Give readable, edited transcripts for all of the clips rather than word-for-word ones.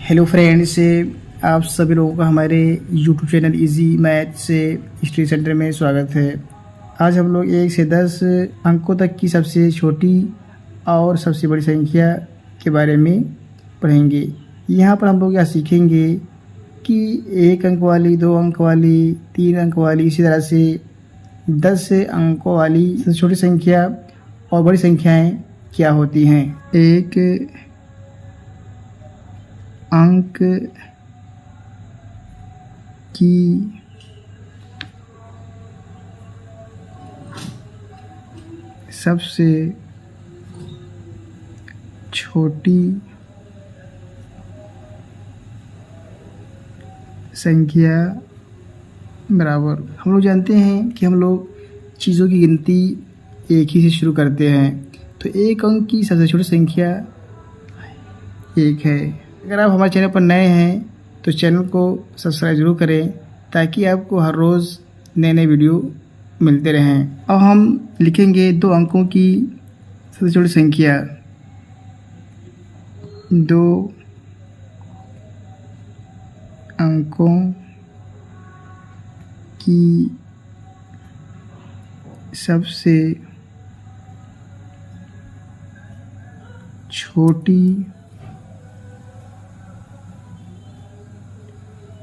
Hello friends, आप सभी लोगों का हमारे यूट्यूब चैनल इजी मैथ से स्टडी सेंटर में स्वागत है। आज हम लोग 1 से 10 अंकों तक की सबसे छोटी और सबसे बड़ी संख्या के बारे में पढ़ेंगे। यहाँ पर हम लोग यह सीखेंगे कि 1 अंक वाली, 2 अंक वाली, 3 अंक वाली, इसी तरह से 10 अंकों वाली सबसे छोटी संख्या और बड़ी संख्याएं क्या होती हैं। 1 अंक की सबसे छोटी संख्या बराबर। हम लोग जानते हैं कि हम लोग चीज़ों की गिनती एक ही से शुरू करते हैं, तो 1 अंक की सबसे छोटी संख्या 1 है। अगर आप हमारे चैनल पर नए हैं तो चैनल को सब्सक्राइब जरूर करें ताकि आपको हर रोज़ नए नए वीडियो मिलते रहें। अब हम लिखेंगे 2 अंकों की सबसे छोटी संख्या। 2 अंकों की सबसे छोटी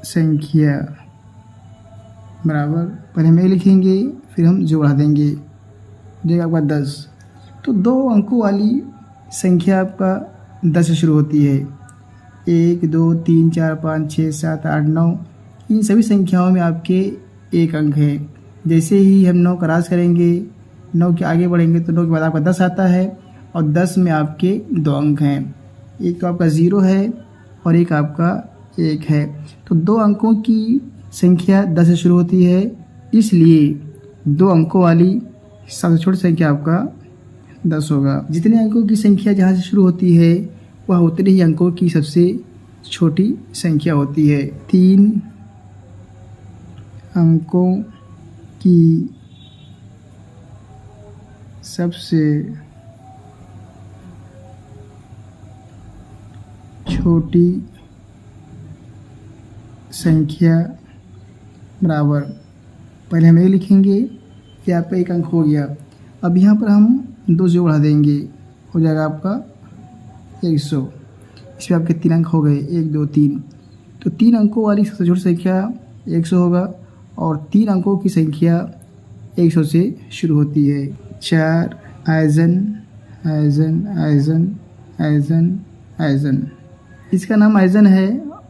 संख्या बराबर, पहले हम लिखेंगे फिर हम जोड़ देंगे, जो आपका 10। तो 2 अंकों वाली संख्या आपका 10 से शुरू होती है। 1 2 3 4 5 6 7 8 9, इन सभी संख्याओं में आपके 1 अंक है। जैसे ही हम 9 का क्रॉस करेंगे, 9 के आगे बढ़ेंगे तो 9 के बाद आपका 10 आता है और 10 में आपके 2 अंक हैं। एक तो आपका 0 है और एक आपका 1 है। तो 2 अंकों की संख्या 10 से शुरू होती है, इसलिए 2 अंकों वाली सबसे छोटी संख्या आपका 10 होगा। जितने अंकों की संख्या जहाँ से शुरू होती है वह उतने ही अंकों की सबसे छोटी संख्या होती है। 3 अंकों की सबसे छोटी संख्या बराबर, पहले हम ये लिखेंगे कि आपका 1 अंक हो गया। अब यहाँ पर हम 2 से बढ़ा देंगे, हो जाएगा आपका 100। इसमें आपके 3 अंक हो गए, 1 2 3। तो 3 अंकों वाली सबसे छोटी संख्या 100 होगा और 3 अंकों की संख्या 100 से शुरू होती है। 4 eigen eigen eigen eigen eigen, इसका नाम आइजन है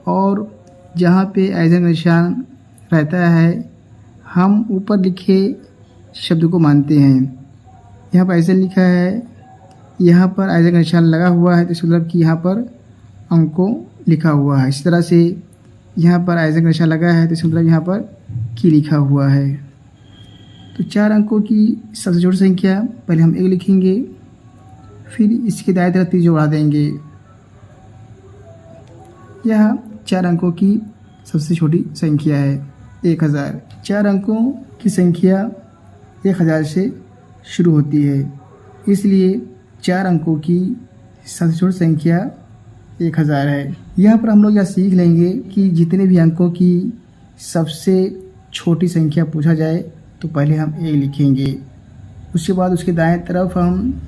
और जहाँ पे आइजन का निशान रहता है हम ऊपर लिखे शब्द को मानते हैं। यहाँ पर आइजन लिखा है, यहाँ पर आइजन का निशान लगा हुआ है, तो इसका मतलब कि यहाँ पर अंकों लिखा हुआ है। इस तरह से यहाँ पर आइजन का निशान लगा है तो इसका मतलब यहाँ पर की लिखा हुआ है। तो 4 अंकों की सबसे छोटी संख्या, पहले हम 1 लिखेंगे फिर इसके दाएं तरफ 3 जोड़ा देंगे। यह 4 अंकों की सबसे छोटी संख्या है 1000। 4 अंकों की संख्या 1000 से शुरू होती है, इसलिए 4 अंकों की सबसे छोटी संख्या 1000 है। यहाँ पर हम लोग यह सीख लेंगे कि जितने भी अंकों की सबसे छोटी संख्या पूछा जाए तो पहले हम 1 लिखेंगे, उसके बाद उसके दाएं तरफ हम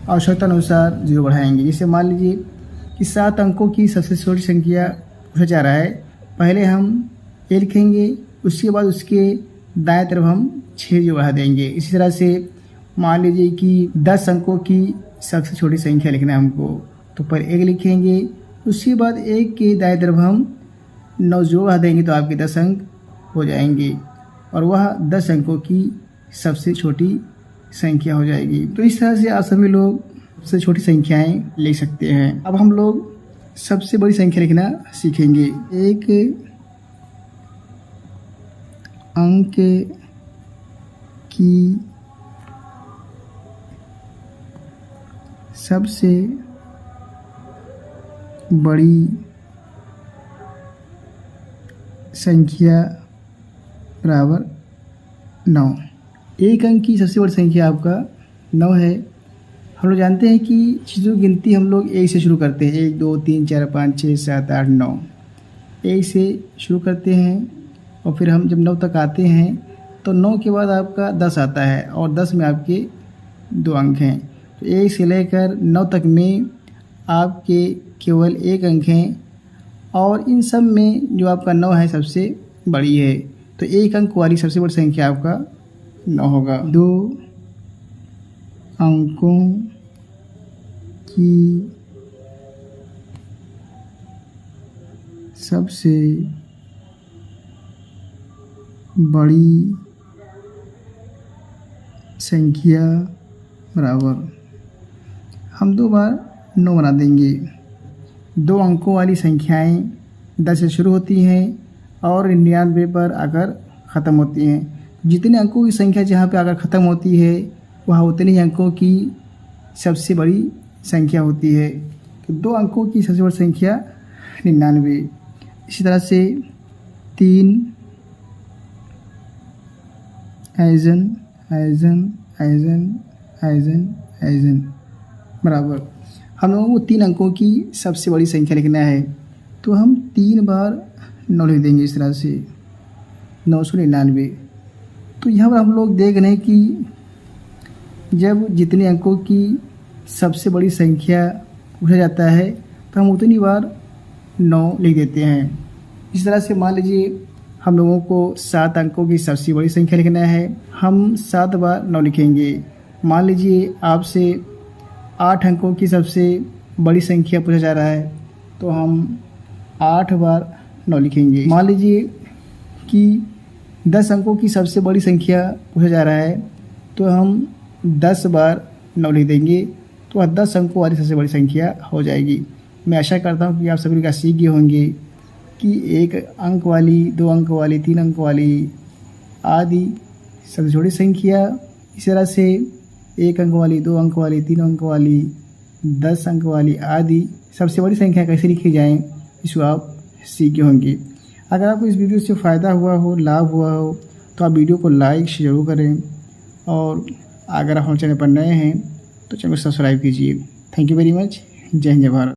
आवश्यकता अनुसार 0 बढ़ाएंगे। जैसे मान लीजिए कि 7 अंकों की सबसे छोटी संख्या पूछा जा रहा है, पहले हम 1 लिखेंगे, उसके बाद उसके दाएं तरफ हम 6 जो बढ़ा देंगे। इसी तरह से मान लीजिए कि 10 अंकों की सबसे छोटी संख्या लिखना है हमको, तो पर 1 लिखेंगे, उसके बाद 1 के दाएं तरफ हम 9 जो बढ़ा देंगे तो आपके 10 अंक हो जाएंगे और वह 10 अंकों की सबसे छोटी संख्या हो जाएगी। तो इस तरह से आप सभी लोग सबसे छोटी संख्याएं लिख सकते हैं। अब हम लोग सबसे बड़ी संख्या लिखना सीखेंगे। 1 अंक की सबसे बड़ी संख्या बराबर 9। 1 अंक की सबसे बड़ी संख्या आपका 9 है हम लोग जानते हैं कि चीज़ों की गिनती हम लोग एक से शुरू करते हैं, 1 2 3 4 5 6 7 8 9, एक से शुरू करते हैं और फिर हम जब 9 तक आते हैं तो 9 के बाद आपका 10 आता है और 10 में आपके 2 अंक हैं। तो 1 से लेकर 9 तक में आपके केवल 1 अंक हैं और इन सब में जो आपका 9 है सबसे बड़ी है। तो 1 अंक वाली सबसे बड़ी संख्या आपका 9 होगा। 2 अंकों की सबसे बड़ी संख्या बराबर, हम 2 बार 9 बना देंगे। 2 अंकों वाली संख्याएं 10 से शुरू होती हैं और 99 पर आकर ख़त्म होती हैं। जितने अंकों की संख्या जहाँ पे आकर ख़त्म होती है वहाँ उतने ही अंकों की सबसे बड़ी संख्या होती है। तो 2 अंकों की सबसे बड़ी संख्या 99। इसी तरह से 3 ऐजन ऐजन ऐजन ऐजन ऐजन बराबर, हम लोगों को 3 अंकों की सबसे बड़ी संख्या लिखना है। तो हम 3 बार 9 लिख देंगे इस तरह से 999। तो यहाँ पर हम लोग देख रहे हैं कि जब जितने अंकों की सबसे बड़ी संख्या पूछा जाता है तो हम उतनी बार 9 लिख देते हैं। इस तरह से मान लीजिए हम लोगों को 7 अंकों की सबसे बड़ी संख्या लिखना है, हम 7 बार 9 लिखेंगे। मान लीजिए आपसे 8 अंकों की सबसे बड़ी संख्या पूछा जा रहा है तो हम 8 बार 9 लिखेंगे। मान लीजिए कि 10 अंकों की सबसे बड़ी संख्या पूछा जा रहा है तो हम 10 बार 9 लिख देंगे, तो वह 10 अंकों वाली सबसे बड़ी संख्या हो जाएगी। मैं आशा करता हूँ कि आप सभी का सीख गए होंगे कि 1 अंक वाली, 2 अंक वाली, 3 अंक वाली आदि सबसे छोटी संख्या, इस तरह से 1 अंक वाली, 2 अंक वाली, 3 अंक वाली, 10 अंक वाली आदि सबसे बड़ी संख्या कैसे लिखी जाएँ इसको आप सीख गए होंगे। अगर आपको इस वीडियो से फ़ायदा हुआ हो, लाभ हुआ हो तो आप वीडियो को लाइक ज़रूर करें और अगर आप हमारे चैनल पर नए हैं तो चैनल को सब्सक्राइब कीजिए। Thank you very much. जय हिंद, जय भारत।